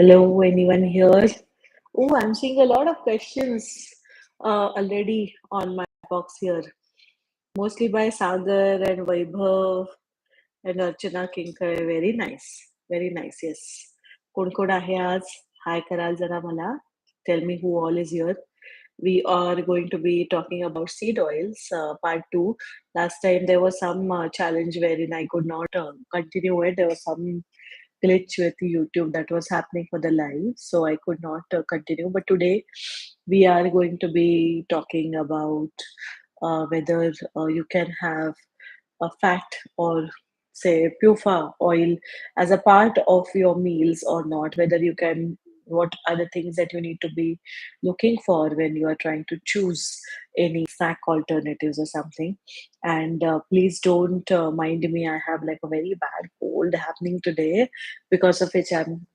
Hello, anyone here? Oh, I'm seeing a lot of questions already on my box here, mostly by Sagar and Vaibhav and Archana Kinkar. Very nice. Yes. कोण आहे आज? Hi कराल जरा मला. Tell me who all is here. We are going to be talking about seed oils, part two. Last time there was some challenge wherein I could not continue it. There was some glitch with YouTube that was happening for the live, so I could not continue. But today we are going to be talking about whether you can have a fat or say pufa oil as a part of your meals or not, whether you can, what are the things that you need to be looking for when you are trying to choose any snack alternatives or something. And please don't mind me, I have like a very bad cold happening today, because of which I'm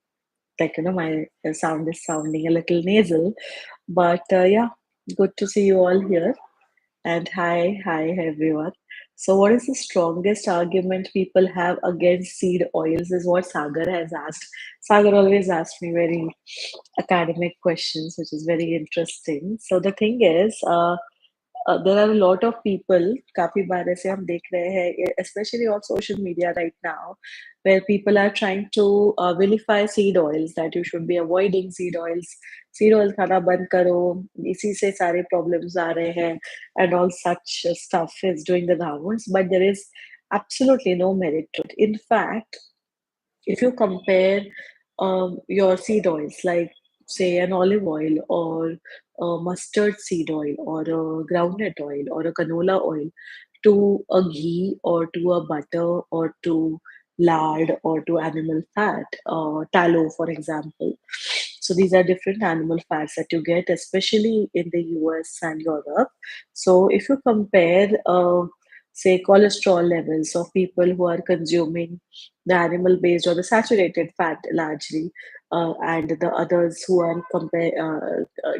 like, my sound is sounding a little nasal. But yeah, good to see you all here. And hi everyone. So, what is the strongest argument people have against seed oils? Is what Sagar has asked. Sagar always asks me very academic questions, which is very interesting. So, the thing is, there are a lot of people, काफी बार ऐसे हम देख रहे हैं, especially on social media right now, where people are trying to vilify seed oils, that you should be avoiding seed oils. Seed oil खाना बंद करो, इसी से सारे problems आ रहे हैं, and all such stuff is doing the rounds. But there is absolutely no merit to it. In fact, if you compare your seed oils, like say an olive oil or a mustard seed oil or a groundnut oil or a canola oil, to a ghee or to a butter or to lard or to animal fat, tallow, for example. So these are different animal fats that you get, especially in the US and Europe. So if you compare, say, cholesterol levels of people who are consuming the animal based or the saturated fat largely, and the others who are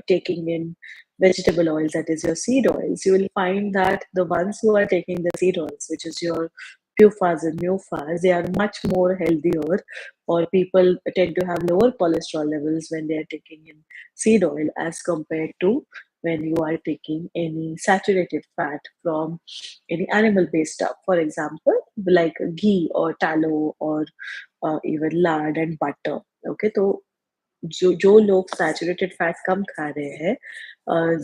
taking in vegetable oils, that is your seed oils, you will find that the ones who are taking the seed oils, which is your pufas and mufas, they are much more healthier, or people tend to have lower cholesterol levels when they are taking in seed oil as compared to when you are taking any saturated fat from any animal based stuff, for example, like ghee or tallow or even lard and butter. Okay, तो जो जो लोग saturated fat कम खा रहे हैं,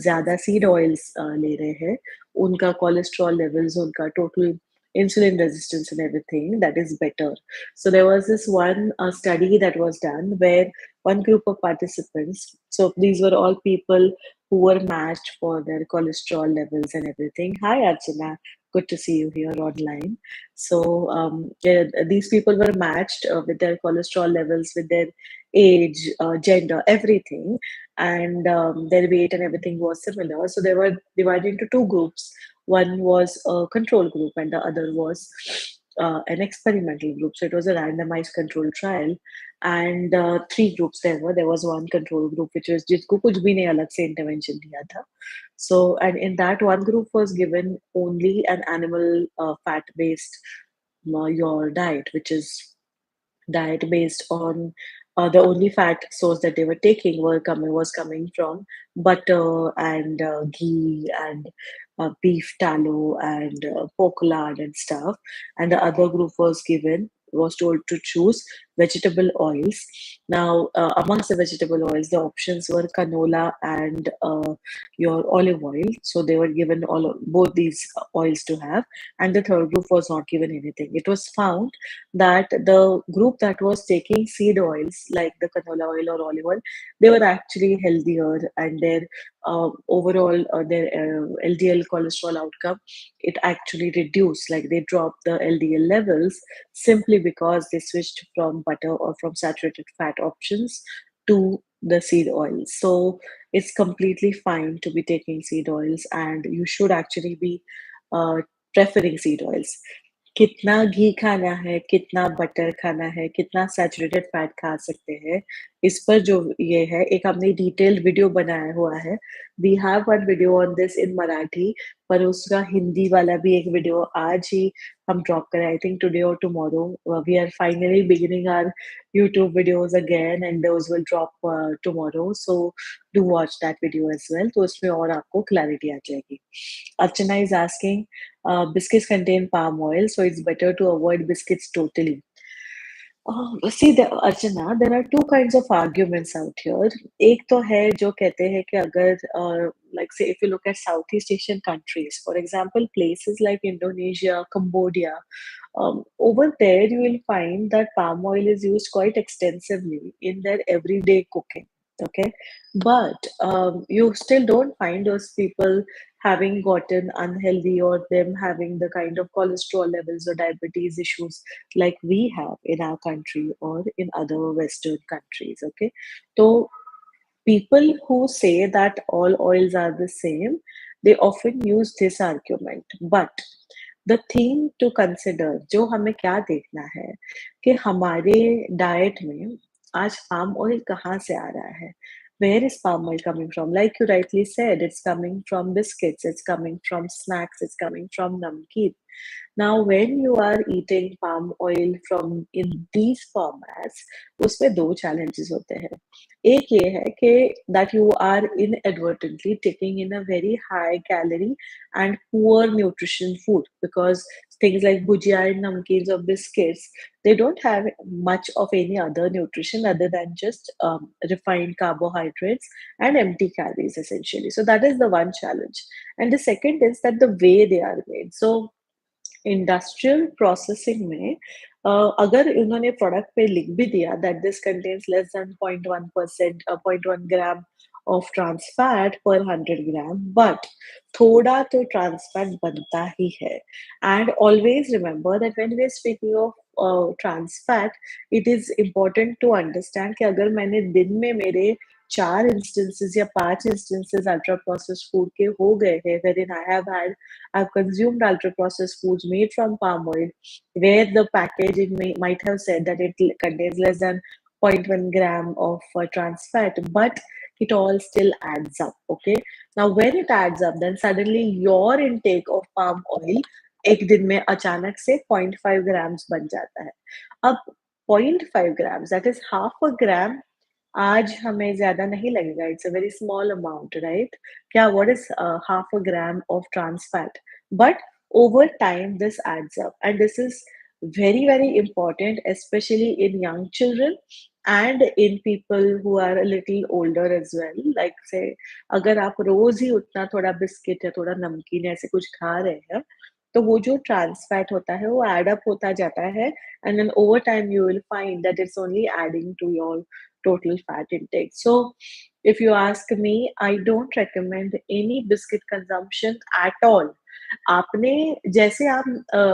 ज़्यादा seed oils ले रहे हैं, उनका कोलेस्ट्रॉल लेवल्स, उनका total insulin resistance and everything, that is better. So there was this one study that was done where one group of participants, so these were all people who were matched for their cholesterol levels and everything. Hi Archana, good to see you here online. So yeah, these people were matched with their cholesterol levels, with their age, gender, everything, and their weight and everything was similar. So they were divided into two groups. One was a control group, and the other was an experimental group. So it was a randomized control trial, and three groups there were. There was one control group which was जिसको कुछ भी नहीं अलग से intervention दिया था. So, and in that one group was given only an animal fat based your diet, which is diet based on the only fat source that they were taking was coming from butter and ghee and beef tallow and pork lard and stuff. And the other group was told to choose vegetable oils. Now, amongst the vegetable oils, the options were canola and your olive oil. So they were given both these oils to have, and the third group was not given anything. It was found that the group that was taking seed oils like the canola oil or olive oil, they were actually healthier, and their overall their LDL cholesterol outcome, it actually reduced, like they dropped the LDL levels simply because they switched from butter or from saturated fat options to the seed oils. So it's completely fine to be taking seed oils, and you should actually be uh, preferring seed oils. कितना घी खाना है, कितना butter खाना है, कितना saturated fat खा सकते हैं, इस पर जो ये है, एक हमने डिटेल्ड वीडियो बनाया हुआ है, We have one video on this in Marathi, पर उसका हिंदी वाला भी एक वीडियो आज ही हम ड्रॉप करें, आई थिंक टुडे और tomorrow. We are finally beginning our YouTube videos again and those will drop tomorrow. So do watch that video as well. तो उसमें और आपको क्लैरिटी आ जाएगी. Archana is asking, biscuits contain palm oil, so it's better to avoid biscuits totally. See, Archana, there are two kinds of arguments out here. एक तो है जो कहते हैं कि अगर like say if you look at Southeast Asian countries, for example, places like Indonesia, Cambodia, over there you will find that palm oil is used quite extensively in their everyday cooking. Okay, but you still don't find those people having gotten unhealthy or them having the kind of cholesterol levels or diabetes issues like we have in our country or in other Western countries. Okay, so people who say that all oils are the same, they often use this argument. But the thing to consider, जो हमें क्या देखना है कि हमारे diet में आज palm oil कहाँ से आ रहा है? Where is palm oil coming from? Like you rightly said, it's coming from biscuits, it's coming from snacks, it's coming from namkeen. Now, when you are eating palm oil from in these formats, उसमें दो challenges होते हैं. एक ये है कि that you are inadvertently taking in a very high calorie and poor nutrition food, because things like bhujia and namkeens or biscuits, they don't have much of any other nutrition other than just refined carbohydrates and empty calories essentially. So that is the one challenge. And the second is that the way they are made. So industrial processing में अगर उन्होंने product पे लिख भी दिया that this contains less than 0.1%, 0.1 gram of trans fat पर 100 ग्राम, but थोड़ा तो ट्रांस फैट बनता ही है. And always remember that when we are speaking of trans fat, it is important to understand कि अगर मैंने दिन में मेरे 4 इंस्टेंसेस या 5 इंस्टेंसेस अल्ट्रा प्रोसेस्ड फूड के हो गए हैं, wherein I have had, I've consumed ultra processed foods made from palm oil, where the packaging might have said that it contains less than 0.1 gram of trans fat, but it all still adds up. Okay. Now, when it adds up, then suddenly your intake of palm oil एक दिन में अचानक से 0.5 grams बन जाता है. अब 0.5 grams, that is half a gram, आज हमें ज़्यादा नहीं लगेगा. It's a very small amount, right? क्या, what is half a gram of trans fat? But over time, this adds up. And this is very, very important, especially in young children and in people who are a little older as well. Like say, अगर आप रोज ही उतना थोड़ा biscuit या थोड़ा नमकीन ऐसे कुछ खा रहे हैं, तो वो जो ट्रांस फैट होता है वो एड अप होता जाता है, and then over time you will find that it's only adding to your total fat intake. So if you ask me, I don't recommend any biscuit consumption at all. आपने जैसे आप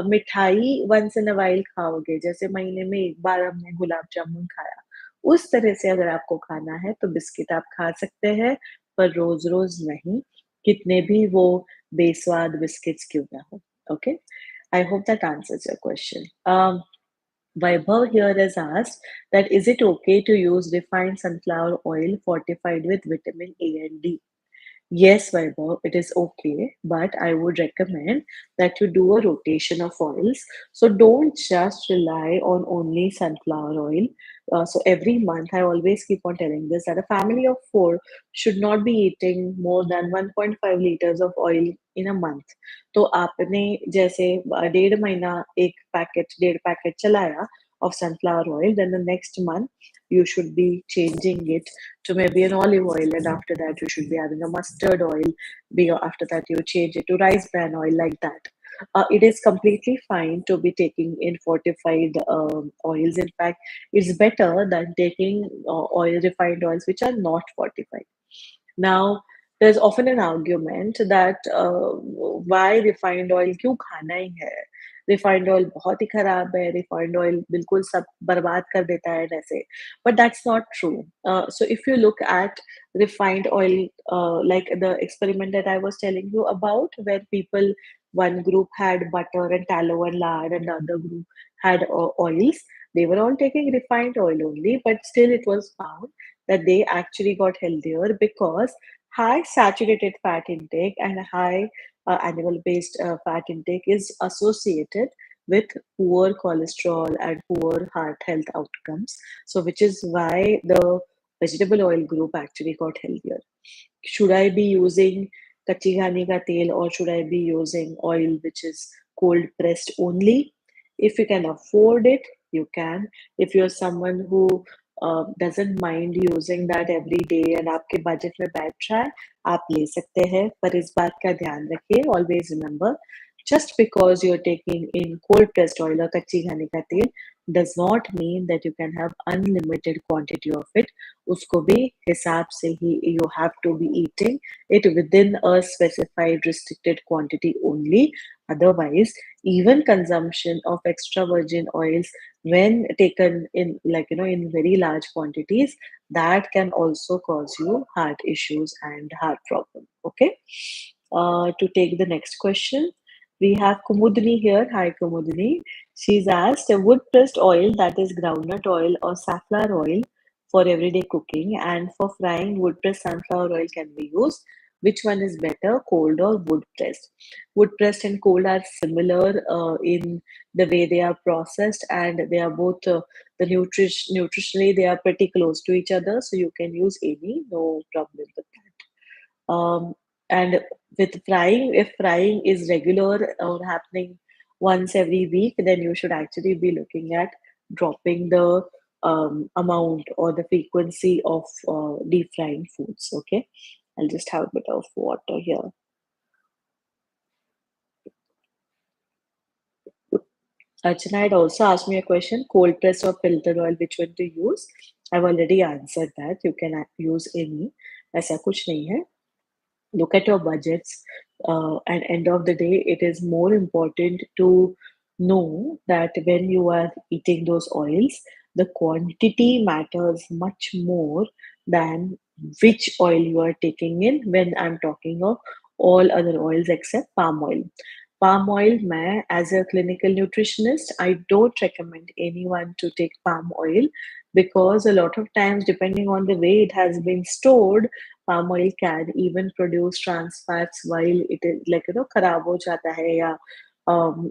मिठाई once in a while खाओगे, जैसे महीने में एक बार हमने गुलाब जामुन खाया, उस तरह से अगर आपको खाना है तो बिस्किट आप खा सकते हैं, पर रोज-रोज नहीं, कितने भी वो बेस्वाद बिस्किट्स क्यों ना हो. Okay? I hope that answers your question. Vaibhav here has asked that is it okay to use refined sunflower oil fortified with vitamin A and D? Yes, Vaibhav, it is okay, but I would recommend that you do a rotation of oils. So don't just rely on only sunflower oil. So every month, I always keep on telling this that a family of four should not be eating more than 1.5 liters of oil in a month. तो आपने जैसे 1.5 महीना एक packet 1.5 packet चलाया of sunflower oil, then the next month you should be changing it to maybe an olive oil, and after that you should be having a mustard oil. After that you change it to rice bran oil, like that. It is completely fine to be taking in fortified oils. In fact, it's better than taking refined oils which are not fortified. Now, there's often an argument that why refined oil क्यों खाना ही है, refined oil बहुत ही खराब है, refined oil बिल्कुल सब बर्बाद कर देता है ऐसे, but that's not true. So if you look at refined oil, like the experiment that I was telling you about, where people, one group had butter and tallow and lard and the other group had oils, they were all taking refined oil only, but still it was found that they actually got healthier because high saturated fat intake and high animal based fat intake is associated with poor cholesterol and poor heart health outcomes. So, which is why the vegetable oil group actually got healthier. Should I be using kachi ghani ka tel, or should I be using oil which is cold pressed only? If you can afford it, you can. If you're someone who doesn't mind using that every day and आपके budget में बैठ रहा है, आप ले सकते हैं. पर इस बात का ध्यान रखिए. Always remember, just because you're taking in cold pressed oil or कच्ची घानी का तेल does not mean that you can have unlimited quantity of it. उसको भी हिसाब से ही you have to be eating it within a specified restricted quantity only. Otherwise, even consumption of extra virgin oils when taken in, like, in very large quantities, that can also cause you heart issues and heart problem. Okay. To take the next question, we have Kumudini here. Hi, Kumudini. She's asked, a wood pressed oil, that is groundnut oil or safflower oil, for everyday cooking, and for frying, wood pressed sunflower oil can be used. Which one is better, cold or wood pressed? Wood pressed and cold are similar in the way they are processed, and they are both nutritionally they are pretty close to each other, so you can use any, no problem with that. And with frying, if frying is regular or happening once every week, then you should actually be looking at dropping the amount or the frequency of deep frying foods. Okay, I'll just have a bit of water here. Archana had also asked me a question, cold press or filter oil, which one to use? I've already answered that. You can use any. ऐसा कुछ नहीं है. Look at your budgets, and end of the day, it is more important to know that when you are eating those oils, the quantity matters much more than which oil you are taking in. When I'm talking of all other oils except palm oil. Palm oil, मैं as a clinical nutritionist, I don't recommend anyone to take palm oil, because a lot of times, depending on the way it has been stored, palm oil can even produce trans fats while it is, like, खराब हो जाता है, या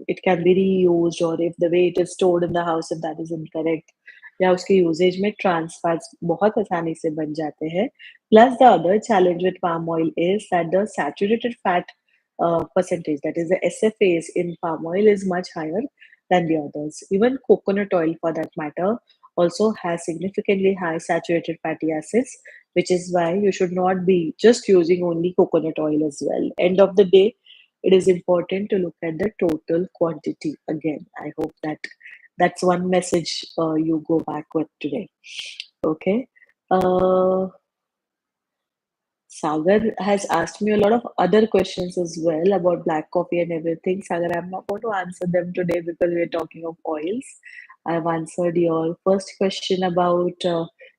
it can be reused, or if the way it is stored in the house, if that is incorrect, या उसके usage में trans fats बहुत आसानी से बन जाते हैं. Plus the other challenge with palm oil is that the saturated fat percentage, that is the SFAs in palm oil, is much higher than the others. Even coconut oil, for that matter, also has significantly high saturated fatty acids, which is why you should not be just using only coconut oil as well. End of the day, it is important to look at the total quantity again. I hope that that's one message you go back with today. Okay. Sagar has asked me a lot of other questions as well about black coffee and everything. Sagar, I'm not going to answer them today because we're talking of oils. I've answered your first question about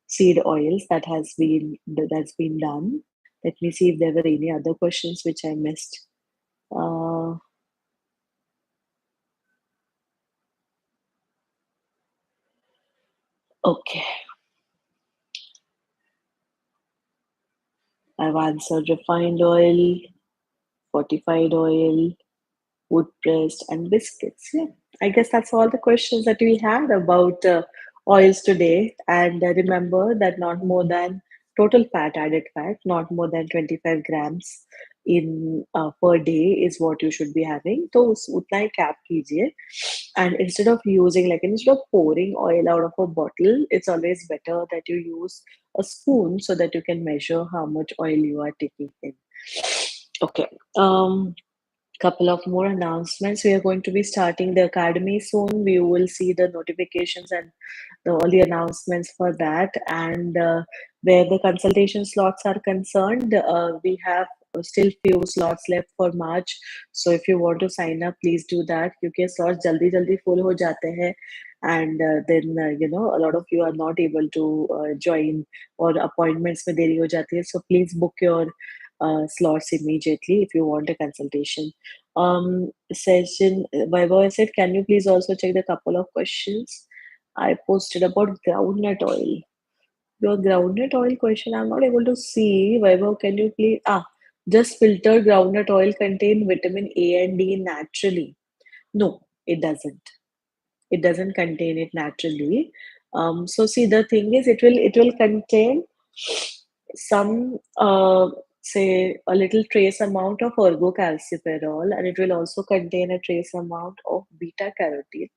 seed oils that's been done. Let me see if there were any other questions which I missed. Uh, okay, I've answered refined oil, fortified oil, wood pressed, and biscuits. Yeah, I guess that's all the questions that we had about oils today. And remember that not more than total fat, added fat, not more than 25 grams in per day is what you should be having. तो उतना ही cap कीजिए. And instead of pouring oil out of a bottle, it's always better that you use a spoon so that you can measure how much oil you are taking in. Okay. Couple of more announcements. We are going to be starting the academy soon. We will see the notifications and all the announcements for that. And where the consultation slots are concerned, we have still few slots left for March. So if you want to sign up, please do that. क्योंकि slots जल्दी जल्दी full हो जाते हैं. And then a lot of you are not able to join, or appointments में देरी हो जाती है. So please book your slots immediately if you want a consultation. Session Vaibhav said, can you please also check the couple of questions I posted about groundnut oil? Your groundnut oil question, I'm not able to see. Vaibhav, can you please? Just filtered groundnut oil contain vitamin A and D naturally. No, it doesn't. It doesn't contain it naturally. So see, the thing is, it will contain some say a little trace amount of ergocalciferol, and it will also contain a trace amount of beta carotene,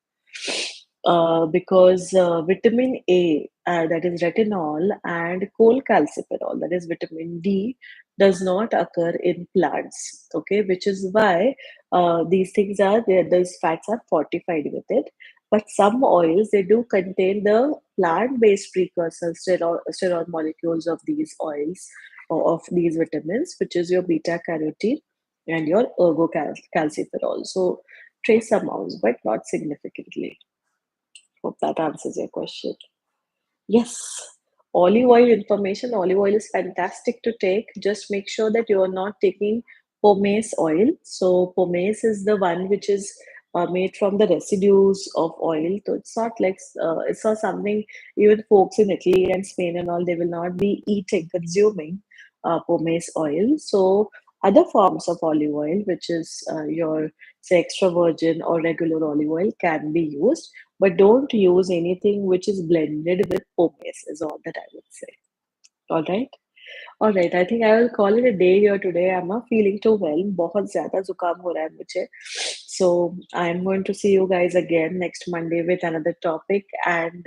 because vitamin A, that is retinol, and cholecalciferol, that is vitamin D, does not occur in plants. Okay, which is why these things are there. These fats are fortified with it. But some oils, they do contain the plant-based precursors, steroid molecules of these oils or of these vitamins, which is your beta carotene and your ergocalciferol. So trace amounts, but not significantly. Hope that answers your question. Yes, olive oil information. Olive oil is fantastic to take. Just make sure that you are not taking pomace oil. So pomace is the one which is made from the residues of oil. So it's not like it's not something even folks in Italy and Spain and all, they will not be eating, consuming pomace oil. So other forms of olive oil, which is your say extra virgin or regular olive oil, can be used, but don't use anything which is blended with pomace, is all that I would say. All right. All right, I think I will call it a day here today. I'm not feeling too well. बहुत ज़्यादा जुकाम हो रहा है मुझे. So I'm going to see you guys again next Monday with another topic, and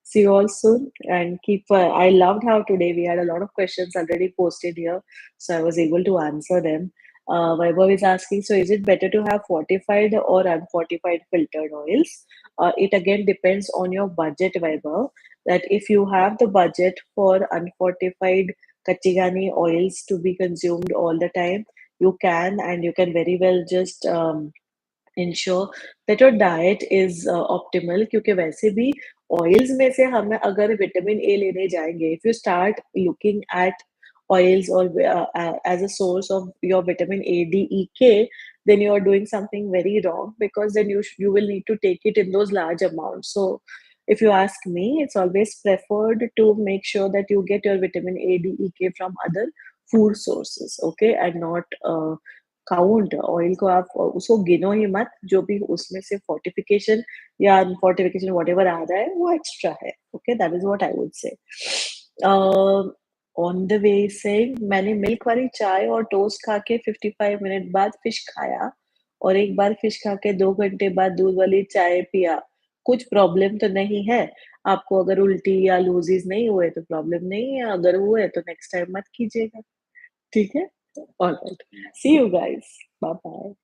see you all soon. And keep. I loved how today we had a lot of questions already posted here, so I was able to answer them. Vaibhav is asking, so is it better to have fortified or unfortified filtered oils? It again depends on your budget, Vaibhav. That if you have the budget for unfortified Kachigani oils to be consumed all the time, you can, and you can very well just ensure that your diet is optimal, क्योंकि वैसे भी oils में से हमें अगर vitamin A लेने जाएंगे, if you start looking at oils or as a source of your vitamin A, D, E, K, then you are doing something very wrong, because then you will need to take it in those large amounts. So if you ask me, it's always preferred to make sure that you get your vitamin A, D, E, K from other food sources, okay, and not count oil को आप उसको गिनो ही मत, जो भी उसमें से fortification या अनफोर्टिफिकेशन वट एवर आ रहा है वो एक्स्ट्रा है. Okay, that is what I would say. On the way से मैंने मिल्क वाली चाय और टोस्ट खा के 55 मिनट बाद फिश खाया, और एक बार फिश खा के 2 घंटे बाद दूध वाली चाय पिया. कुछ प्रॉब्लम तो नहीं है. आपको अगर उल्टी या लूजीज नहीं हुए तो प्रॉब्लम नहीं है, अगर हुए तो नेक्स्ट टाइम मत कीजिएगा. ठीक है. All right. See you guys. Bye bye.